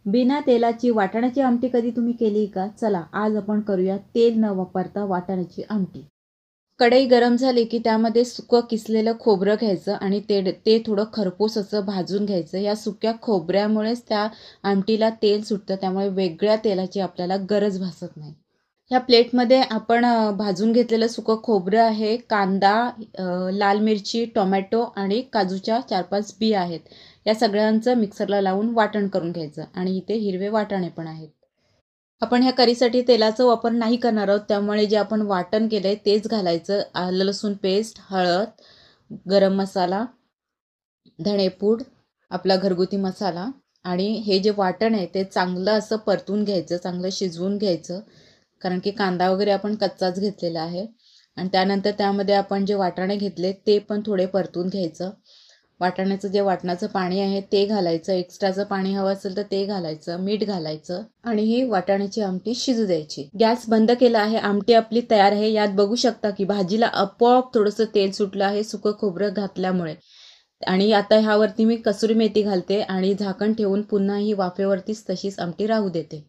बिना तेलाची वाटाण्याची आमटी कधी तुम्ही केली का? चला आज आपण करूया तेल न वापरता वाटाण्याची आमटी. कढई गरम झाली की त्यामध्ये सुकं किसलेलं खोबरं घ्यायचं आणि ते थोडं खरपूस असं भाजून घ्यायचं. या सुक्या खोबऱ्यामुळेच त्या आमटीला तेल सुटतं, त्यामुळे वेगळ्या तेलाची आपल्याला गरज भासत नाही. ह्या प्लेटमध्ये आपण भाजून घेतलेलं सुकं खोबरं आहे, कांदा, लाल मिरची, टोमॅटो आणि काजूच्या 4-5 बिया आहेत. या सगळ्यांचं मिक्सरला लावून वाटण करून घ्यायचं आणि इथे हिरवे वाटाणे पण आहेत. आपण ह्या करीसाठी तेलाचा वापर नाही करणार आहोत, त्यामुळे जे आपण वाटण केलंय तेच घालायचं. आलं लसूण पेस्ट, हळद, गरम मसाला, धणेपूड, आपला घरगुती मसाला आणि हे जे वाटण आहे ते चांगलं असं परतून घ्यायचं, चांगलं शिजवून घ्यायचं. कारण की कांदा वगैरे आपण कच्चाच घेतलेला आहे. आणि त्यानंतर त्यामध्ये आपण जे वाटाणे घेतले ते पण थोडे परतून घ्यायचं. वाटाण्याचं जे वाटणाचं पाणी आहे ते घालायचं, एक्स्ट्राचं पाणी हवं असेल तर ते घालायचं, मीठ घालायचं आणि ही वाटाण्याची आमटी शिजू द्यायची. गॅस बंद केला आहे. आमटी आपली तयार आहे. यात बघू शकता की भाजीला आपोआप थोडंसं तेल सुटलं आहे सुकं खोबरं घातल्यामुळे. आणि आता ह्यावरती मी कसुरी मेथी घालते आणि झाकण ठेवून पुन्हा ही वाफेवरतीच तशीच आमटी राहू देते.